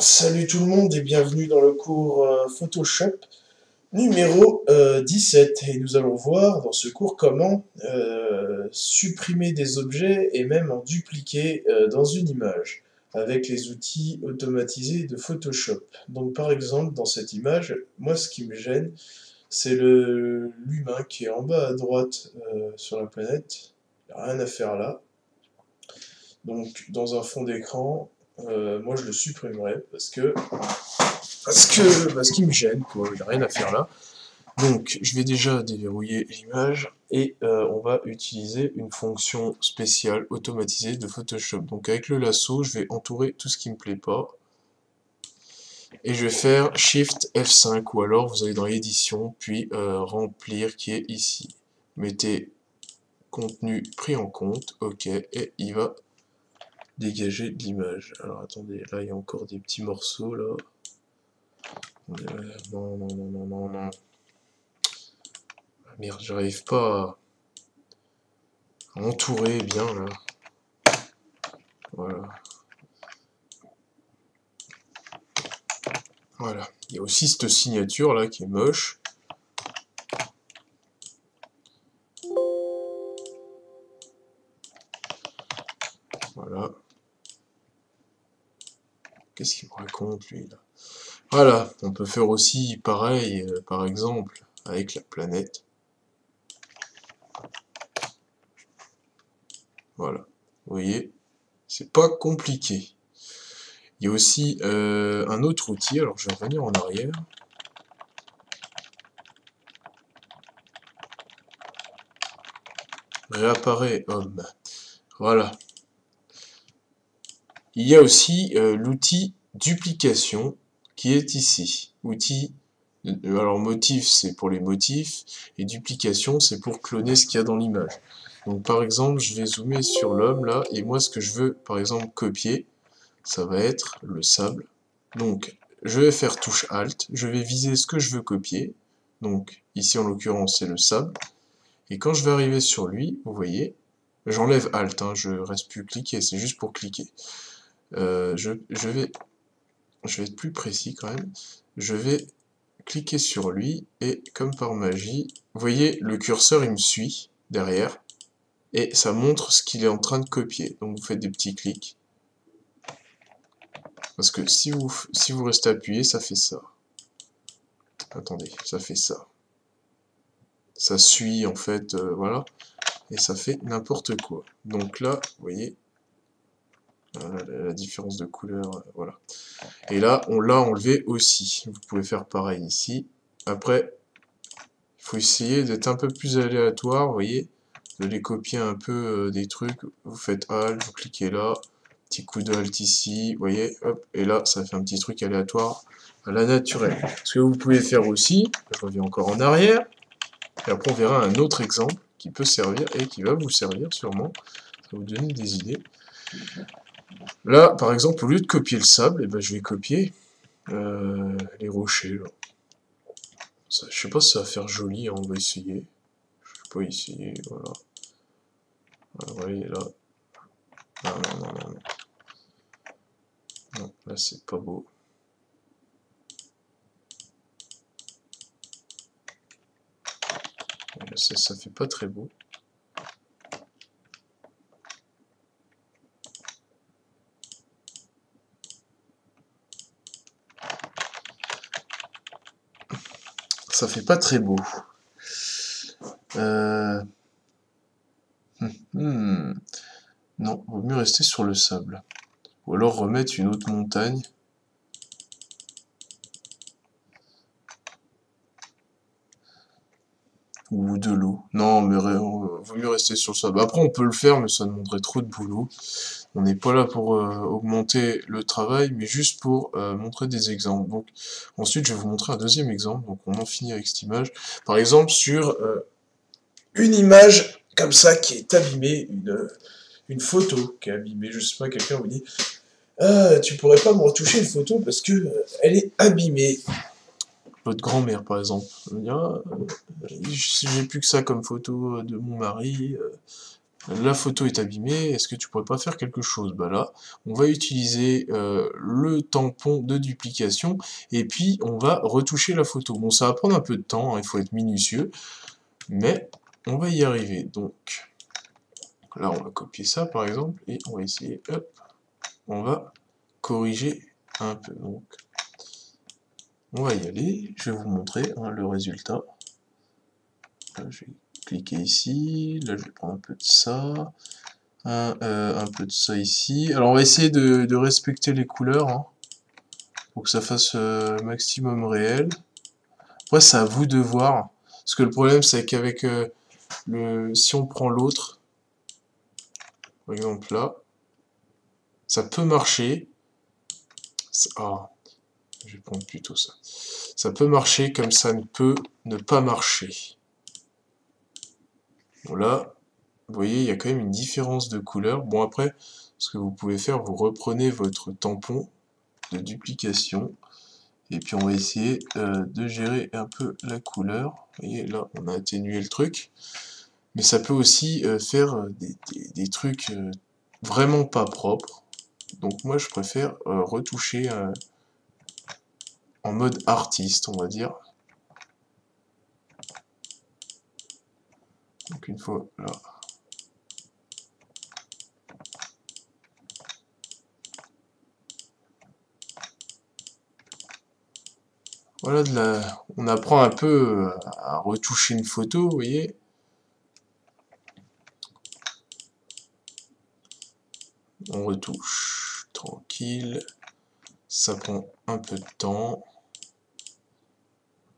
Salut tout le monde et bienvenue dans le cours Photoshop numéro 17. Et nous allons voir dans ce cours comment supprimer des objets et même en dupliquer dans une image avec les outils automatisés de Photoshop. Donc par exemple dans cette image, moi ce qui me gêne c'est l'humain qui est en bas à droite sur la planète. Il n'y a rien à faire là. Donc dans un fond d'écran, moi je le supprimerai parce qu'il me gêne, quoi. Il n'y a rien à faire là. Donc, je vais déjà déverrouiller l'image et on va utiliser une fonction spéciale automatisée de Photoshop. Donc, avec le lasso, je vais entourer tout ce qui me plaît pas et je vais faire Shift F5 ou alors vous allez dans édition puis remplir qui est ici. Mettez contenu pris en compte, ok, et il va dégager de l'image. Alors attendez, là il y a encore des petits morceaux là. Non, non, non, non, non, non. Merde, j'arrive pas à entourer bien là. Voilà. Voilà. Il y a aussi cette signature là qui est moche. Voilà. Qu'est-ce qu'il me raconte lui là? Voilà. On peut faire aussi pareil, par exemple, avec la planète. Voilà. Vous voyez, c'est pas compliqué. Il y a aussi un autre outil, alors je vais revenir en arrière. Réapparaît homme. Voilà. Il y a aussi l'outil duplication qui est ici. Outil, alors motif c'est pour les motifs et duplication c'est pour cloner ce qu'il y a dans l'image. Donc par exemple je vais zoomer sur l'homme là et moi ce que je veux par exemple copier ça va être le sable. Donc je vais faire touche Alt, je vais viser ce que je veux copier. Donc ici en l'occurrence c'est le sable. Et quand je vais arriver sur lui, vous voyez, j'enlève Alt, hein, je reste plus cliquer, c'est juste pour cliquer. Je vais être plus précis quand même. Je vais cliquer sur lui et comme par magie, vous voyez le curseur il me suit derrière et ça montre ce qu'il est en train de copier. Donc vous faites des petits clics. Parce que si vous restez appuyé, ça fait ça. Attendez, ça fait ça. Ça suit en fait, voilà. Et ça fait n'importe quoi. Donc là, vous voyez, la différence de couleur, voilà. Et là, on l'a enlevé aussi. Vous pouvez faire pareil ici. Après, il faut essayer d'être un peu plus aléatoire, vous voyez. Vous allez copier un peu des trucs. Vous faites Alt, vous cliquez là. Petit coup de Alt ici, vous voyez, hop. Et là, ça fait un petit truc aléatoire à la naturelle. Ce que vous pouvez faire aussi, je reviens encore en arrière. Et après, on verra un autre exemple qui peut servir et qui va vous servir sûrement. Ça va vous donner des idées. Là, par exemple, au lieu de copier le sable, eh ben, je vais copier les rochers. Là. Ça, je sais pas si ça va faire joli, hein, on va essayer. Je vais pas essayer, voilà. Vous voyez là. Non, non, non, non. Non, là c'est pas beau. Là, ça fait pas très beau. Ça fait pas très beau. Non, vaut mieux rester sur le sable. Ou alors remettre une autre montagne. Ou de l'eau. Non, mais vaut mieux rester sur le sable. Après, on peut le faire, mais ça demanderait trop de boulot. On n'est pas là pour augmenter le travail, mais juste pour montrer des exemples. Donc, ensuite, je vais vous montrer un deuxième exemple. Donc, on en finit avec cette image. Par exemple, sur une image comme ça qui est abîmée, une photo qui est abîmée. Je sais pas, quelqu'un vous dit ah, tu pourrais pas me retoucher une photo parce que elle est abîmée. Votre grand-mère, par exemple. Elle me dit, ah, j'ai plus que ça comme photo de mon mari. La photo est abîmée, est-ce que tu pourrais pas faire quelque chose? Bah là, on va utiliser le tampon de duplication, et puis on va retoucher la photo. Bon, ça va prendre un peu de temps, hein, il faut être minutieux, mais on va y arriver. Donc, là, on va copier ça, par exemple, et on va essayer, hop, on va corriger un peu. Donc, on va y aller, je vais vous montrer hein, le résultat. Là, je vais cliquer ici, là, je vais prendre un peu de ça. Un peu de ça ici. Alors on va essayer de respecter les couleurs hein, pour que ça fasse maximum réel. Après c'est à vous de voir. Parce que le problème c'est qu'avec si on prend l'autre, par exemple là, ça peut marcher. Ah, je vais prendre plutôt ça. Ça peut marcher comme ça ne peut ne pas marcher. Bon là, vous voyez, il y a quand même une différence de couleur. Bon après, ce que vous pouvez faire, vous reprenez votre tampon de duplication. Et puis on va essayer de gérer un peu la couleur. Vous voyez, là on a atténué le truc. Mais ça peut aussi faire des trucs vraiment pas propres. Donc moi je préfère retoucher en mode artiste, on va dire. Donc une fois là. Voilà, on apprend un peu à retoucher une photo, vous voyez. On retouche, tranquille. Ça prend un peu de temps.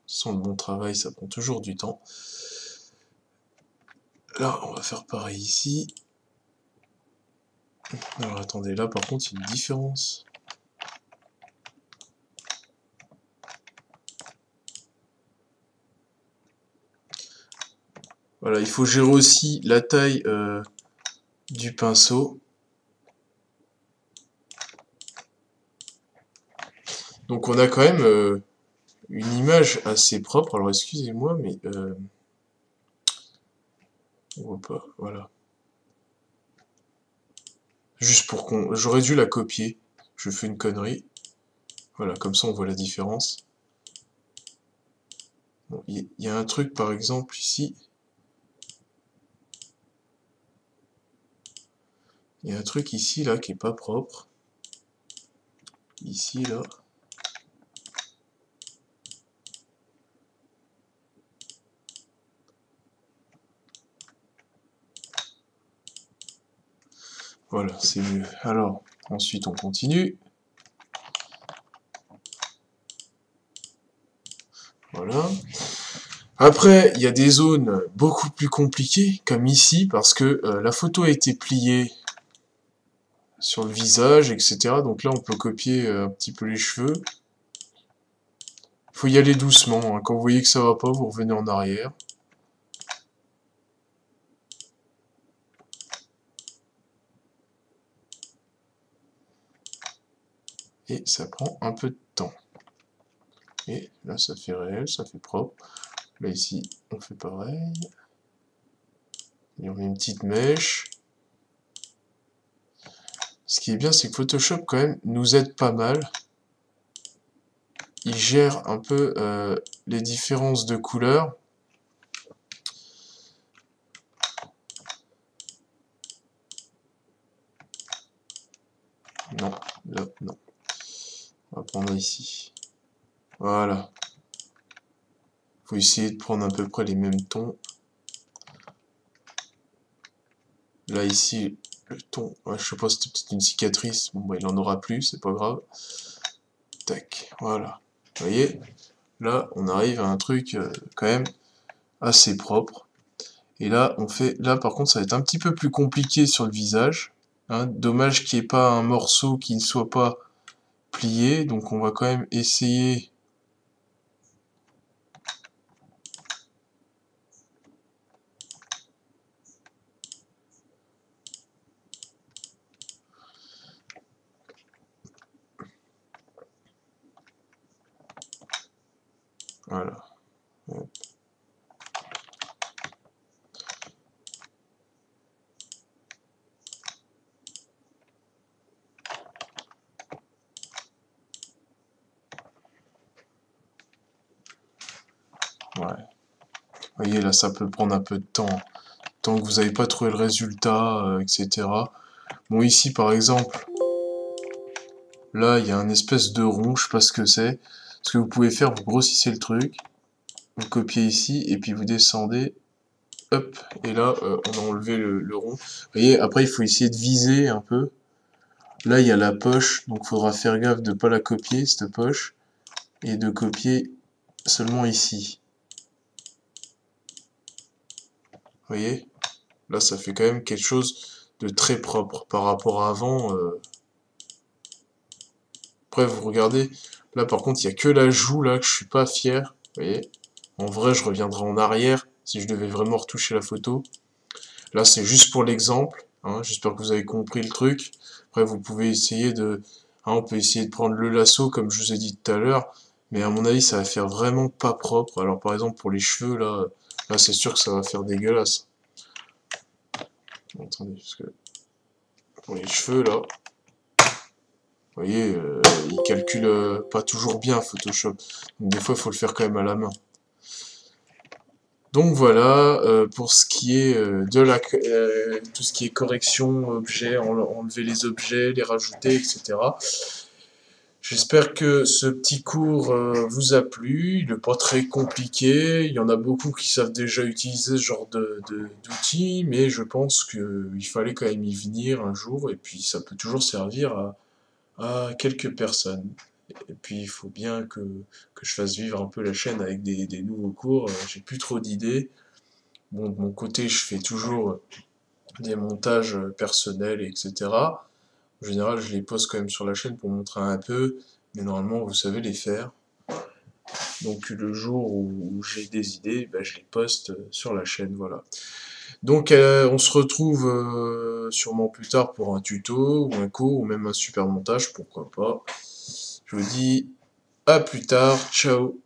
Sans le bon travail, ça prend toujours du temps. Là, on va faire pareil ici. Alors attendez, là par contre, il y a une différence. Voilà, il faut gérer aussi la taille du pinceau. Donc on a quand même une image assez propre. Alors excusez-moi, mais on voit pas. Voilà. Juste pour qu'on... J'aurais dû la copier. Je fais une connerie. Voilà, comme ça on voit la différence. Bon, il y a un truc par exemple ici. Il y a un truc ici là qui est pas propre. Ici là. Voilà, c'est mieux. Alors, ensuite on continue. Voilà. Après, il y a des zones beaucoup plus compliquées, comme ici, parce que la photo a été pliée sur le visage, etc. Donc là, on peut copier un petit peu les cheveux. Il faut y aller doucement. Hein. Quand vous voyez que ça va pas, vous revenez en arrière. Et ça prend un peu de temps. Et là, ça fait réel, ça fait propre. Là, ici, on fait pareil. Et on met une petite mèche. Ce qui est bien, c'est que Photoshop, quand même, nous aide pas mal. Il gère un peu les différences de couleurs. Non, là, non. On va prendre ici. Voilà. Faut essayer de prendre à peu près les mêmes tons. Là, ici, le ton, ouais, je sais pas, c'était peut-être une cicatrice. Bon, bah, il en aura plus, c'est pas grave. Tac, voilà. Vous voyez, là, on arrive à un truc quand même assez propre. Et là, on fait, là, par contre, ça va être un petit peu plus compliqué sur le visage. Hein. Dommage qu'il n'y ait pas un morceau qui ne soit pas plié. Donc, on va quand même essayer. Voilà. Ouais. Vous voyez, là, ça peut prendre un peu de temps. Tant que vous n'avez pas trouvé le résultat, etc. Bon, ici, par exemple, là, il y a un espèce de rond, je sais pas ce que c'est. Ce que vous pouvez faire, vous grossissez le truc, vous copiez ici, et puis vous descendez, hop, et là, on a enlevé le rond. Vous voyez, après, il faut essayer de viser un peu. Là, il y a la poche, donc il faudra faire gaffe de ne pas la copier, cette poche, et de copier seulement ici. Vous voyez? Là, ça fait quand même quelque chose de très propre par rapport à avant. Après, vous regardez, là, par contre, il n'y a que la joue, là, que je suis pas fier. Vous voyez? En vrai, je reviendrai en arrière, si je devais vraiment retoucher la photo. Là, c'est juste pour l'exemple. Hein, j'espère que vous avez compris le truc. Après, vous pouvez essayer de... Hein, on peut essayer de prendre le lasso, comme je vous ai dit tout à l'heure. Mais à mon avis, ça va faire vraiment pas propre. Alors, par exemple, pour les cheveux, là c'est sûr que ça va faire dégueulasse. Attendez, parce que... Pour les cheveux, là... Vous voyez, il calcule pas toujours bien Photoshop. Donc, des fois, il faut le faire quand même à la main. Donc voilà, pour ce qui est de tout ce qui est correction, objets, enlever les objets, les rajouter, etc. J'espère que ce petit cours vous a plu. Il n'est pas très compliqué. Il y en a beaucoup qui savent déjà utiliser ce genre d'outils, mais je pense qu'il fallait quand même y venir un jour, et puis ça peut toujours servir à quelques personnes. Et puis il faut bien que je fasse vivre un peu la chaîne avec des nouveaux cours. J'ai plus trop d'idées. Bon, de mon côté, je fais toujours des montages personnels, etc. En général, je les poste quand même sur la chaîne pour montrer un peu, mais normalement, vous savez les faire. Donc le jour où j'ai des idées, ben, je les poste sur la chaîne, voilà. Donc on se retrouve sûrement plus tard pour un tuto, ou un cours, ou même un super montage, pourquoi pas. Je vous dis à plus tard, ciao.